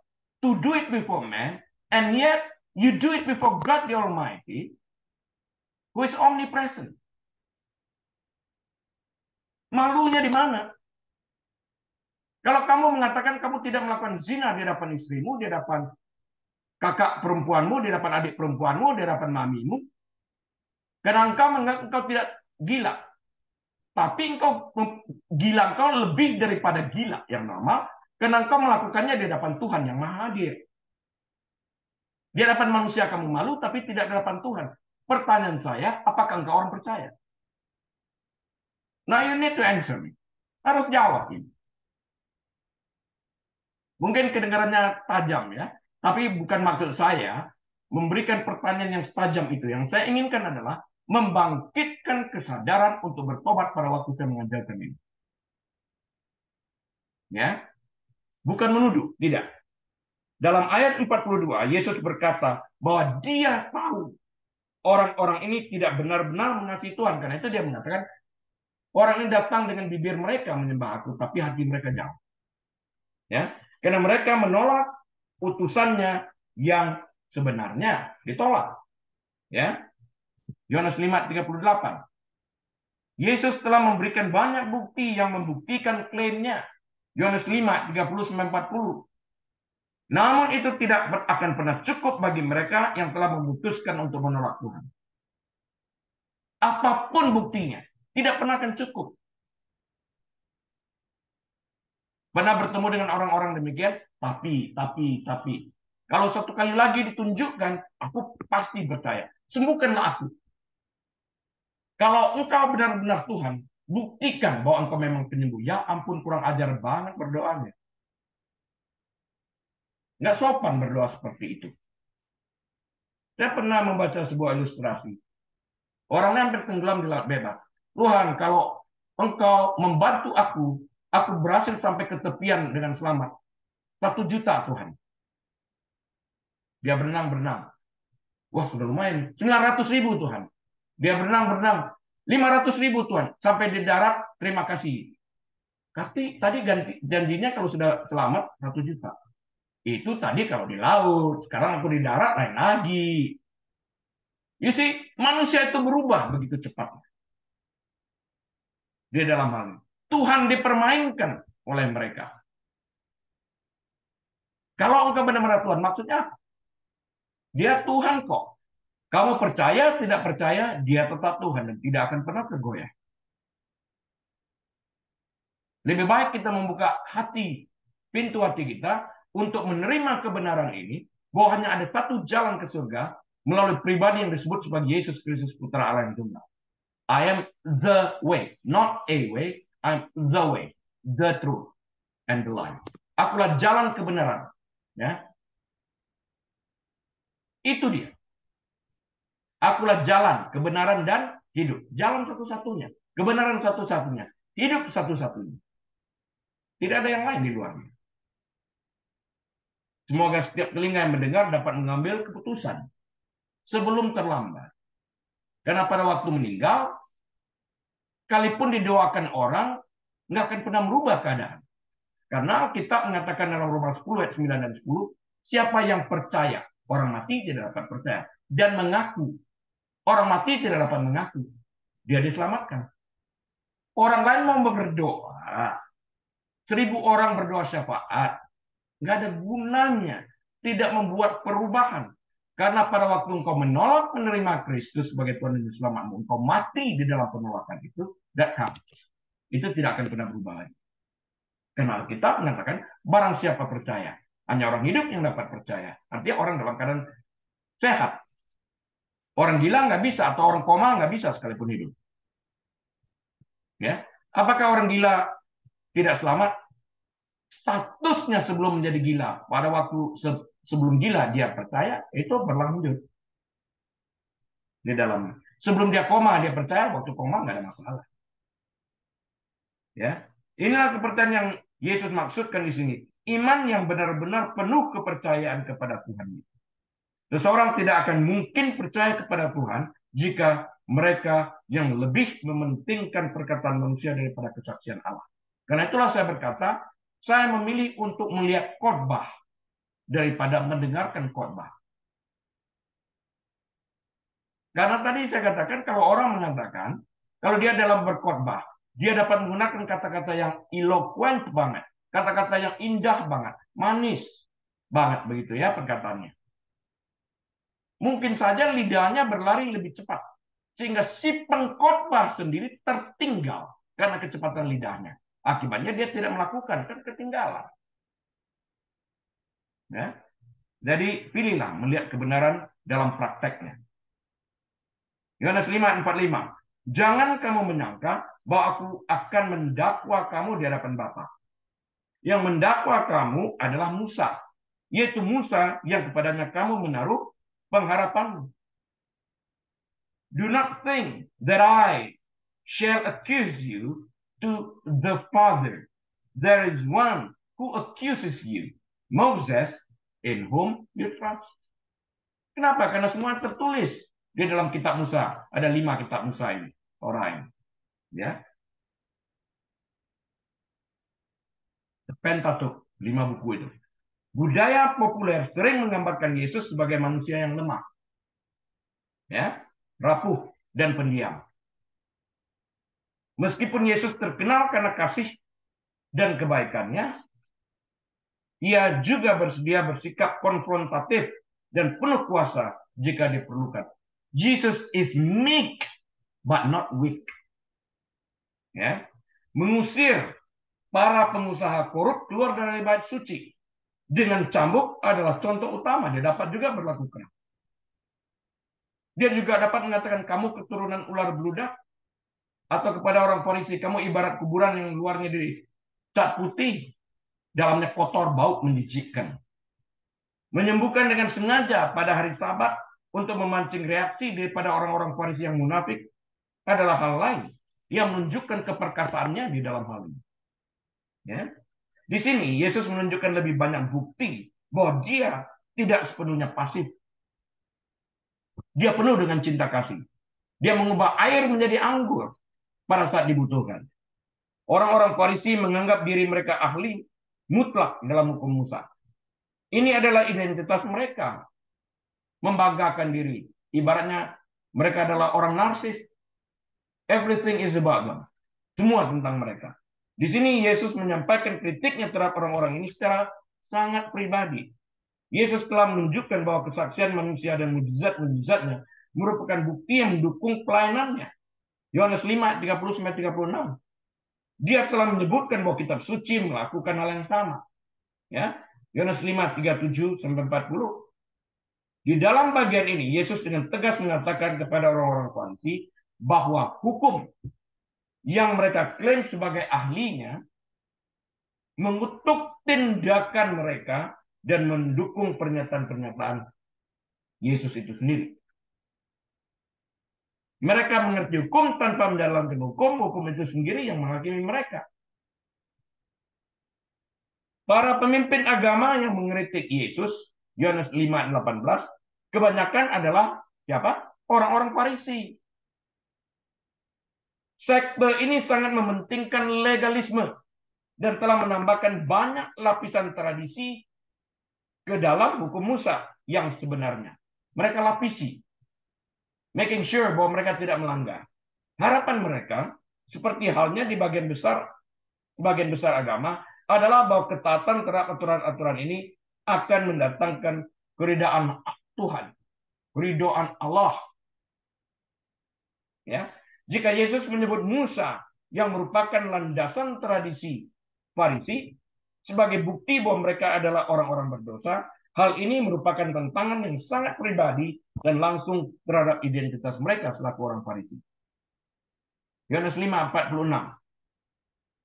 to do it before man, and yet you do it before God the Almighty, who is omnipresent. Malunya di mana? Kalau kamu mengatakan kamu tidak melakukan zina di hadapan istrimu, di hadapan kakak perempuanmu, di hadapan adik perempuanmu, di hadapan mamimu, karena engkau menganggap engkau tidak gila. Tapi engkau lebih daripada gila yang normal, karena engkau melakukannya di hadapan Tuhan yang Maha Hadir. Di hadapan manusia kamu malu, tapi tidak di hadapan Tuhan. Pertanyaan saya, apakah engkau orang percaya? Now you need to answer me. Harus jawab ini. Mungkin kedengarannya tajam ya, tapi bukan maksud saya memberikan pertanyaan yang setajam itu. Yang saya inginkan adalah membangkitkan kesadaran untuk bertobat pada waktu saya mengajarkan ini. Ya, bukan menuduh, tidak. Dalam ayat 42, Yesus berkata bahwa dia tahu orang-orang ini tidak benar-benar mengasihi Tuhan. Karena itu dia mengatakan, orang ini datang dengan bibir mereka menyembah aku, tapi hati mereka jauh. Ya, karena mereka menolak utusannya yang sebenarnya ditolak. Ya, Yohanes 5:38. Yesus telah memberikan banyak bukti yang membuktikan klaimnya. Yohanes 5:30-40. Namun itu tidak akan pernah cukup bagi mereka yang telah memutuskan untuk menolak Tuhan. Apapun buktinya, tidak pernah akan cukup. Pernah bertemu dengan orang-orang demikian, tapi. Kalau satu kali lagi ditunjukkan, aku pasti percaya. Sembuhkanlah aku. Kalau engkau benar-benar Tuhan, buktikan bahwa engkau memang penyembuh. Ya ampun, kurang ajar banget berdoanya. Nggak sopan berdoa seperti itu. Saya pernah membaca sebuah ilustrasi. Orangnya hampir tenggelam di laut bebas. Tuhan, kalau engkau membantu aku berhasil sampai ke tepian dengan selamat. 1 juta Tuhan. Dia berenang. Wah, sudah lumayan. 900.000 Tuhan. Dia berenang. 500.000 Tuhan. Sampai di darat, terima kasih. Tadi janjinya kalau sudah selamat 1 juta. Itu tadi kalau di laut. Sekarang aku di darat, lain lagi. You see, manusia itu berubah begitu cepat. Di dalam hal ini. Tuhan dipermainkan oleh mereka. Kalau engkau benar-benar Tuhan, maksudnya apa? Dia Tuhan kok. Kamu percaya, tidak percaya, dia tetap Tuhan dan tidak akan pernah tergoyah. Lebih baik kita membuka pintu hati kita untuk menerima kebenaran ini, bahwa hanya ada satu jalan ke surga melalui pribadi yang disebut sebagai Yesus Kristus Putra Allah yang tunggal. I am the way, not a way, I'm the way, the truth, and the life. Akulah jalan kebenaran. Ya. Itu dia. Akulah jalan, kebenaran, dan hidup. Jalan satu-satunya. Kebenaran satu-satunya. Hidup satu-satunya. Tidak ada yang lain di luarnya. Semoga setiap telinga yang mendengar dapat mengambil keputusan sebelum terlambat. Karena pada waktu meninggal, sekalipun didoakan orang, nggak akan pernah merubah keadaan. Karena kita mengatakan dalam Roma 10 ayat 9 dan 10, siapa yang percaya, orang mati tidak dapat percaya. Dan mengaku, orang mati tidak dapat mengaku, dia diselamatkan. Orang lain mau berdoa, 1.000 orang berdoa syafaat, nggak ada gunanya, tidak membuat perubahan. Karena pada waktu engkau menolak menerima Kristus sebagai Tuhan dan Juru Selamatmu, engkau mati di dalam penolakan itu, itu tidak akan pernah berubah lagi. Karena Alkitab mengatakan, barang siapa percaya, hanya orang hidup yang dapat percaya. Artinya orang dalam keadaan sehat. Orang gila nggak bisa, atau orang koma nggak bisa sekalipun hidup. Ya, apakah orang gila tidak selamat? Statusnya sebelum menjadi gila, pada waktu sebelum gila dia percaya, itu berlanjut di dalam. Sebelum dia koma dia percaya, waktu koma nggak ada masalah. Ya, inilah kepercayaan yang Yesus maksudkan di sini. Iman yang benar-benar penuh kepercayaan kepada Tuhan. Seseorang tidak akan mungkin percaya kepada Tuhan jika mereka yang lebih mementingkan perkataan manusia daripada kesaksian Allah. Karena itulah saya berkata, saya memilih untuk melihat khotbah daripada mendengarkan khotbah. Karena tadi saya katakan, kalau orang mengatakan, kalau dia dalam berkhotbah, dia dapat menggunakan kata-kata yang eloquent banget, kata-kata yang indah banget, manis banget begitu ya perkataannya. Mungkin saja lidahnya berlari lebih cepat, sehingga si pengkhotbah sendiri tertinggal karena kecepatan lidahnya. Akibatnya dia tidak melakukan, kan ketinggalan. Ya? Jadi pilihlah melihat kebenaran dalam prakteknya. Yohanes 5:45. Jangan kamu menyangka bahwa aku akan mendakwa kamu di hadapan Bapa. Yang mendakwa kamu adalah Musa, yaitu Musa yang kepadanya kamu menaruh pengharapanmu. Do not think that I shall accuse you to the Father. There is one who accuses you, Moses, in whom you trust. Kenapa? Karena semua tertulis di dalam kitab Musa. Ada 5 kitab Musa ini. Orang. Ya. Pentateuch, 5 buku itu. Budaya populer sering menggambarkan Yesus sebagai manusia yang lemah. Ya, rapuh dan pendiam. Meskipun Yesus terkenal karena kasih dan kebaikannya, ia juga bersedia bersikap konfrontatif dan penuh kuasa jika diperlukan. Jesus is meek but not weak. Ya, mengusir para pengusaha korup keluar dari bait suci dengan cambuk adalah contoh utama. Dia dapat juga berlaku keras. Dia juga dapat mengatakan kamu keturunan ular beludak, atau kepada orang Farisi kamu ibarat kuburan yang luarnya dicat putih, dalamnya kotor, bau, menjijikkan. Menyembuhkan dengan sengaja pada hari Sabat untuk memancing reaksi daripada orang-orang Farisi yang munafik adalah hal lain yang menunjukkan keperkasaannya di dalam hal ini. Ya. Di sini Yesus menunjukkan lebih banyak bukti bahwa dia tidak sepenuhnya pasif. Dia penuh dengan cinta kasih. Dia mengubah air menjadi anggur pada saat dibutuhkan. Orang-orang Farisi menganggap diri mereka ahli mutlak dalam hukum Musa. Ini adalah identitas mereka. Membanggakan diri. Ibaratnya mereka adalah orang narsis. Everything is about them. Semua tentang mereka. Di sini Yesus menyampaikan kritiknya terhadap orang-orang ini secara sangat pribadi. Yesus telah menunjukkan bahwa kesaksian manusia dan mujizat-mujizatnya merupakan bukti yang mendukung pelayanannya. Yohanes 5:30-36. Dia telah menyebutkan bahwa kitab suci melakukan hal yang sama. Ya, Yohanes 5:37-40. Di dalam bagian ini, Yesus dengan tegas mengatakan kepada orang-orang Farisi bahwa hukum yang mereka klaim sebagai ahlinya mengutuk tindakan mereka dan mendukung pernyataan-pernyataan Yesus itu sendiri. Mereka mengerti hukum tanpa menjalankan hukum, hukum itu sendiri yang menghakimi mereka. Para pemimpin agama yang mengkritik Yesus, Yohanes 5:18, kebanyakan adalah siapa? Orang-orang Farisi. Sekte ini sangat mementingkan legalisme dan telah menambahkan banyak lapisan tradisi ke dalam hukum Musa yang sebenarnya. Mereka lapisi, making sure bahwa mereka tidak melanggar. Harapan mereka, seperti halnya di bagian besar agama, adalah bahwa ketaatan terhadap aturan-aturan ini akan mendatangkan keridaan Tuhan, keridaan Allah. Ya, jika Yesus menyebut Musa yang merupakan landasan tradisi Farisi sebagai bukti bahwa mereka adalah orang-orang berdosa, hal ini merupakan tantangan yang sangat pribadi dan langsung terhadap identitas mereka selaku orang Farisi. Yohanes 5:46.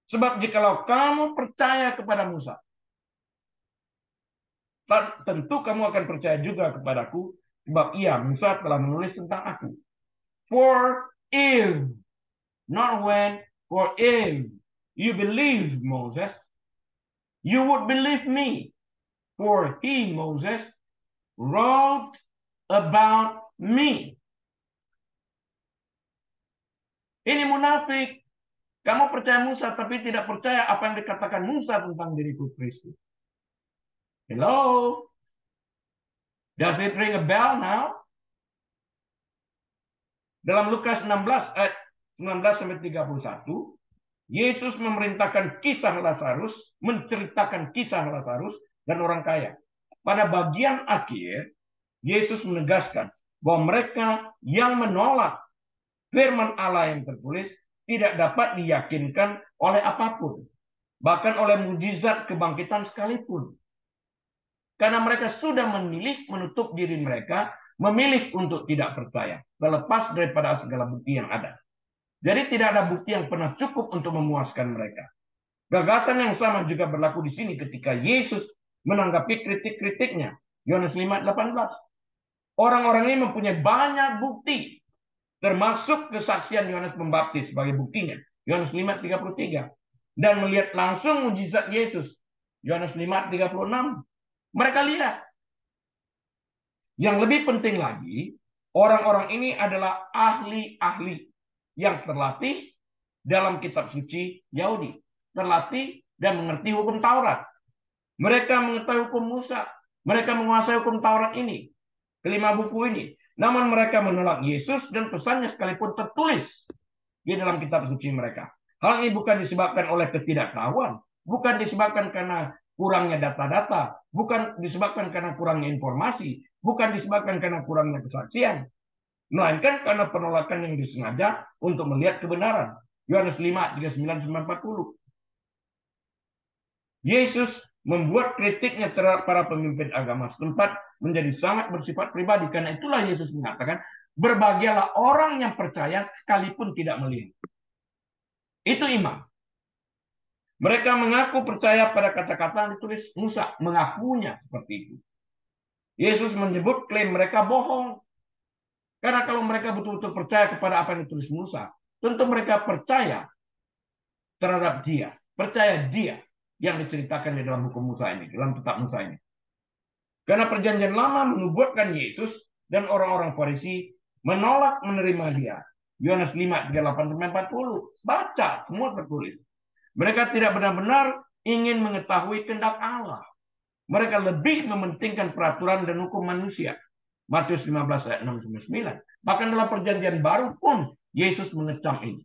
Sebab jikalau kamu percaya kepada Musa, tentu kamu akan percaya juga kepadaku, sebab ia, Musa, telah menulis tentang aku. For if, not when, for if you believe Moses, you would believe me. For he, Moses, wrote about me. Ini munafik. Kamu percaya Musa, tapi tidak percaya apa yang dikatakan Musa tentang diriku Kristus. Hello? Does it ring a bell now? Dalam Lukas 16 ayat 19 sampai 31, Yesus memerintahkan kisah Lazarus, menceritakan kisah Lazarus dan orang kaya. Pada bagian akhir, Yesus menegaskan bahwa mereka yang menolak firman Allah yang tertulis tidak dapat diyakinkan oleh apapun, bahkan oleh mujizat kebangkitan sekalipun. Karena mereka sudah memilih menutup diri mereka, memilih untuk tidak percaya, terlepas daripada segala bukti yang ada. Jadi tidak ada bukti yang pernah cukup untuk memuaskan mereka. Gagasan yang sama juga berlaku di sini ketika Yesus menanggapi kritik-kritiknya. Yohanes 5:18. Orang-orang ini mempunyai banyak bukti, termasuk kesaksian Yohanes Pembaptis sebagai buktinya. Yohanes 5:33. Dan melihat langsung mujizat Yesus. Yohanes 5:36. Mereka lihat. Yang lebih penting lagi, orang-orang ini adalah ahli-ahli yang terlatih dalam kitab suci Yahudi. Terlatih dan mengerti hukum Taurat. Mereka mengetahui hukum Musa. Mereka menguasai hukum Taurat ini. Kelima buku ini. Namun mereka menolak Yesus dan pesannya sekalipun tertulis di dalam kitab suci mereka. Hal ini bukan disebabkan oleh ketidaktahuan. Bukan disebabkan karena kurangnya data-data. Bukan disebabkan karena kurangnya informasi. Bukan disebabkan karena kurangnya kesaksian. Melainkan karena penolakan yang disengaja untuk melihat kebenaran. Yohanes 5:39-40. Yesus membuat kritiknya terhadap para pemimpin agama setempat menjadi sangat bersifat pribadi. Karena itulah Yesus mengatakan, berbahagialah orang yang percaya sekalipun tidak melihat. Itu iman. Mereka mengaku percaya pada kata-kata yang ditulis Musa. Mengakunya seperti itu. Yesus menyebut klaim mereka bohong. Karena kalau mereka betul-betul percaya kepada apa yang ditulis Musa, tentu mereka percaya terhadap dia. Percaya dia yang diceritakan di dalam hukum Musa ini, dalam kitab Musa ini. Karena perjanjian lama menubuatkan Yesus dan orang-orang Farisi menolak menerima dia. Yohanes 5:38-40. Baca, semua tertulis. Mereka tidak benar-benar ingin mengetahui kehendak Allah. Mereka lebih mementingkan peraturan dan hukum manusia. Matius 15 ayat 6-9. Bahkan dalam perjanjian baru pun Yesus mengecam ini.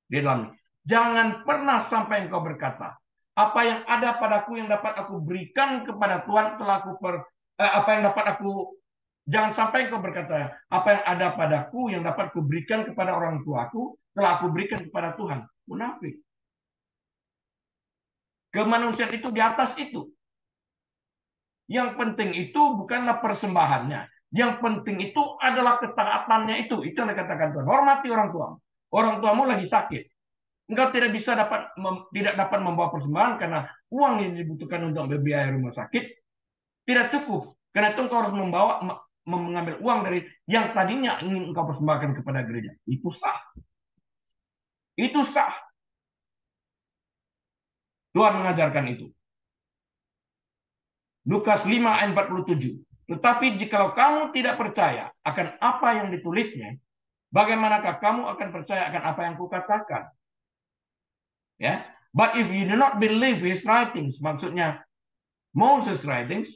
Di dalam, jangan pernah sampai engkau berkata, apa yang ada padaku yang dapat aku berikan kepada Tuhan telah aku jangan sampai engkau berkata, apa yang ada padaku yang dapat aku berikan kepada orang tuaku telah aku berikan kepada Tuhan. Munafik. Kemanusiaan itu di atas itu. Yang penting itu bukanlah persembahannya. Yang penting itu adalah ketaatannya itu. Itu yang dikatakan Tuhan. Hormati orang tuamu. Orang tuamu lagi sakit. Engkau tidak dapat membawa persembahan karena uang yang dibutuhkan untuk berbiaya rumah sakit tidak cukup. Karena itu engkau harus mengambil uang dari yang tadinya ingin engkau persembahkan kepada gereja. Itu sah. Itu sah. Tuhan mengajarkan itu. Lukas 5 ayat 47. Tetapi jikalau kamu tidak percaya akan apa yang ditulisnya, bagaimanakah kamu akan percaya akan apa yang kukatakan? Ya. But if you do not believe his writings, maksudnya Moses writings,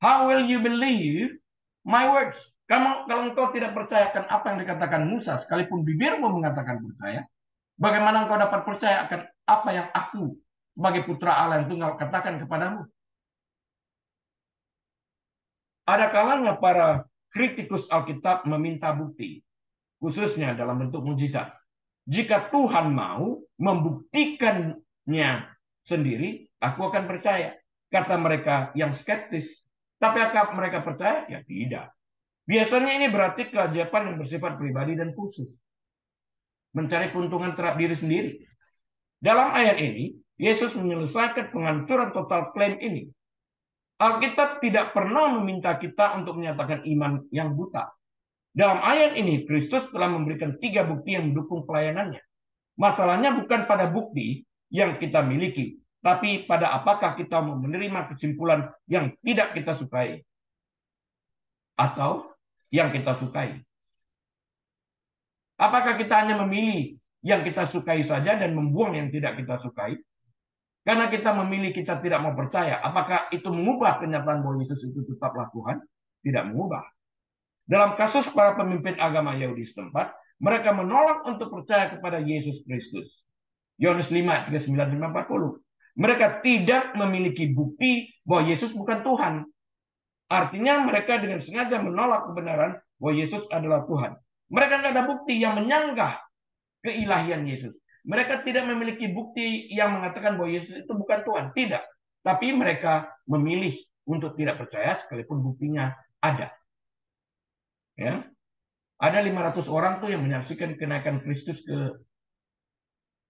how will you believe my words? Kalau engkau tidak percayakan apa yang dikatakan Musa, sekalipun bibirmu mengatakan percaya, bagaimana engkau dapat percaya akan apa yang aku sebagai putra Allah yang tunggal katakan kepadamu? Ada kalanya para kritikus Alkitab meminta bukti, khususnya dalam bentuk mujizat. Jika Tuhan mau membuktikannya sendiri, aku akan percaya. Kata mereka yang skeptis. Tapi apakah mereka percaya? Ya tidak. Biasanya ini berarti keajaiban yang bersifat pribadi dan khusus. Mencari keuntungan terhadap diri sendiri. Dalam ayat ini, Yesus menyelesaikan penghancuran total klaim ini. Alkitab tidak pernah meminta kita untuk menyatakan iman yang buta. Dalam ayat ini, Kristus telah memberikan 3 bukti yang mendukung pelayanannya. Masalahnya bukan pada bukti yang kita miliki, tapi pada apakah kita mau menerima kesimpulan yang tidak kita sukai atau yang kita sukai. Apakah kita hanya memilih yang kita sukai saja dan membuang yang tidak kita sukai? Karena kita memilih kita tidak mau percaya, apakah itu mengubah kenyataan bahwa Yesus itu tetaplah Tuhan? Tidak mengubah. Dalam kasus para pemimpin agama Yahudi setempat, mereka menolak untuk percaya kepada Yesus Kristus. Yohanes 5, 39-40. Mereka tidak memiliki bukti bahwa Yesus bukan Tuhan. Artinya mereka dengan sengaja menolak kebenaran bahwa Yesus adalah Tuhan. Mereka tidak ada bukti yang menyanggah keilahian Yesus. Mereka tidak memiliki bukti yang mengatakan bahwa Yesus itu bukan Tuhan. Tidak. Tapi mereka memilih untuk tidak percaya sekalipun buktinya ada. Ya. Ada 500 orang tuh yang menyaksikan kenaikan Kristus ke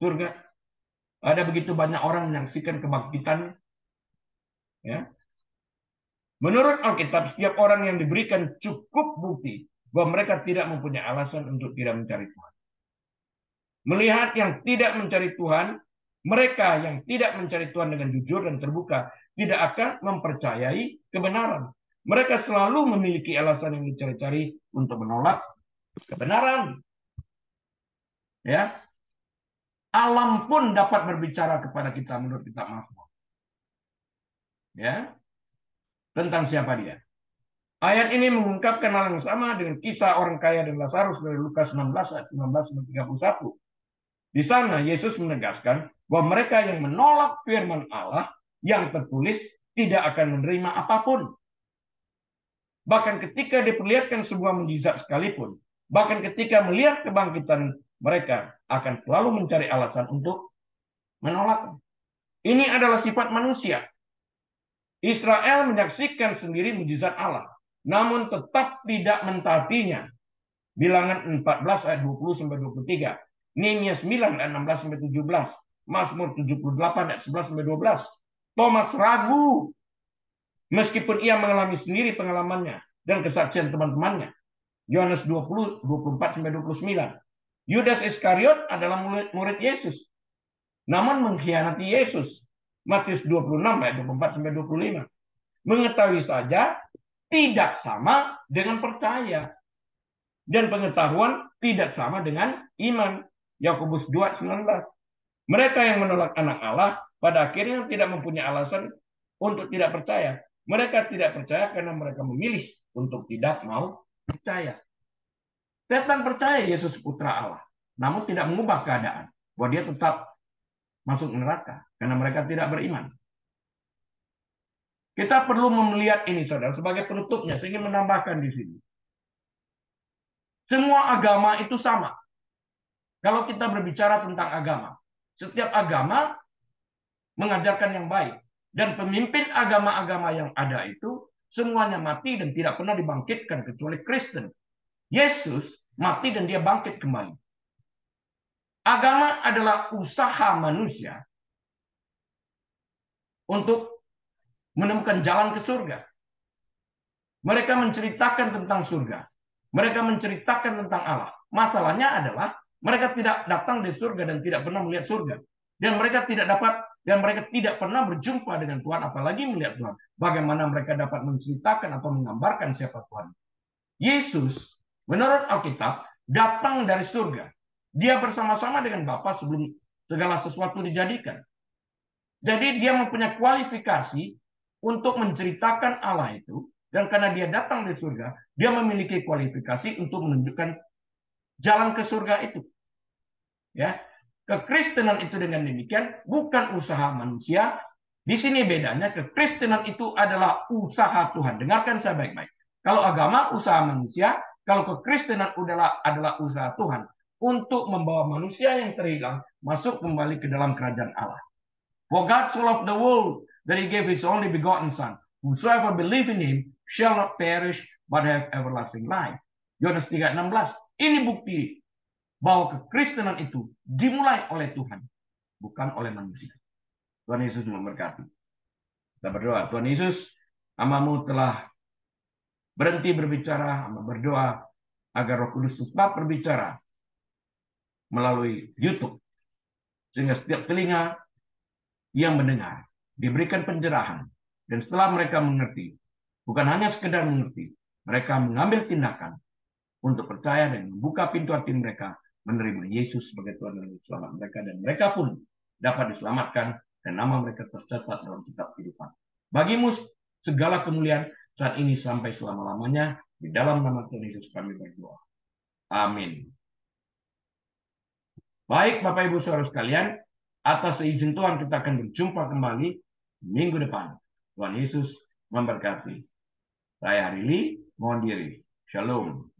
surga. Ada begitu banyak orang menyaksikan kebangkitan. Ya. Menurut Alkitab, setiap orang yang diberikan cukup bukti bahwa mereka tidak mempunyai alasan untuk tidak mencari Tuhan. Melihat yang tidak mencari Tuhan, mereka yang tidak mencari Tuhan dengan jujur dan terbuka tidak akan mempercayai kebenaran. Mereka selalu memiliki alasan yang dicari-cari untuk menolak kebenaran. Ya, alam pun dapat berbicara kepada kita menurut kitab Mazmur. Ya, tentang siapa dia. Ayat ini mengungkapkan hal yang sama dengan kisah orang kaya dan Lazarus dari Lukas 16 ayat 19-31. Di sana Yesus menegaskan bahwa mereka yang menolak firman Allah yang tertulis tidak akan menerima apapun. Bahkan ketika diperlihatkan sebuah mukjizat sekalipun, bahkan ketika melihat kebangkitan, mereka akan selalu mencari alasan untuk menolak. Ini adalah sifat manusia. Israel menyaksikan sendiri mukjizat Allah, namun tetap tidak mentaatinya. Bilangan 14 ayat 20-23. Nehemia 9 ayat 16-17. Mazmur 78 ayat 11-12. Thomas ragu meskipun ia mengalami sendiri pengalamannya dan kesaksian teman-temannya. Yohanes 20 24-29. Yudas Iskariot adalah murid Yesus, namun mengkhianati Yesus. Matius 26 ayat 24-25. Mengetahui saja tidak sama dengan percaya. Dan pengetahuan tidak sama dengan iman. Yakobus 2:19. Mereka yang menolak anak Allah pada akhirnya tidak mempunyai alasan untuk tidak percaya. Mereka tidak percaya karena mereka memilih untuk tidak mau percaya. Setan percaya Yesus putra Allah, namun tidak mengubah keadaan bahwa dia tetap masuk neraka karena mereka tidak beriman. Kita perlu melihat ini, saudara, sebagai penutupnya. Saya ingin menambahkan di sini. Semua agama itu sama. Kalau kita berbicara tentang agama, setiap agama mengajarkan yang baik. Dan pemimpin agama-agama yang ada itu semuanya mati dan tidak pernah dibangkitkan kecuali Kristen. Yesus mati dan dia bangkit kembali. Agama adalah usaha manusia untuk menemukan jalan ke surga. Mereka menceritakan tentang surga. Mereka menceritakan tentang Allah. Masalahnya adalah mereka tidak datang di surga dan tidak pernah melihat surga. Dan mereka tidak pernah berjumpa dengan Tuhan, apalagi melihat Tuhan. Bagaimana mereka dapat menceritakan atau menggambarkan siapa Tuhan? Yesus, menurut Alkitab, datang dari surga. Dia bersama-sama dengan Bapa sebelum segala sesuatu dijadikan. Jadi dia mempunyai kualifikasi untuk menceritakan Allah itu. Dan karena dia datang dari surga, dia memiliki kualifikasi untuk menunjukkan jalan ke surga itu. Ya, kekristenan itu dengan demikian bukan usaha manusia. Di sini bedanya, kekristenan itu adalah usaha Tuhan. Dengarkan saya baik-baik. Kalau agama usaha manusia, kalau kekristenan adalah usaha Tuhan untuk membawa manusia yang terhilang masuk kembali ke dalam kerajaan Allah. For God so loved the world that he gave his only begotten Son. Whosoever believe in him shall not perish but have everlasting life. Yohanes 3:16. Ini bukti bahwa kekristenan itu dimulai oleh Tuhan, bukan oleh manusia. Tuhan Yesus memberkati. Kita berdoa. Tuhan Yesus, hamba-Mu telah berhenti berbicara, hamba berdoa agar Roh Kudus tetap berbicara melalui YouTube. Sehingga setiap telinga yang mendengar diberikan pencerahan. Dan setelah mereka mengerti, bukan hanya sekedar mengerti, mereka mengambil tindakan untuk percaya dan membuka pintu hati mereka menerima Yesus sebagai Tuhan dan Selamat mereka, dan mereka pun dapat diselamatkan dan nama mereka tercatat dalam kitab kehidupan. Bagimu segala kemuliaan saat ini sampai selama-lamanya. Di dalam nama Tuhan Yesus kami berdoa. Amin. Baik Bapak Ibu Saudara sekalian, atas izin Tuhan kita akan berjumpa kembali minggu depan. Tuhan Yesus memberkati. Saya Harili, mohon diri. Shalom.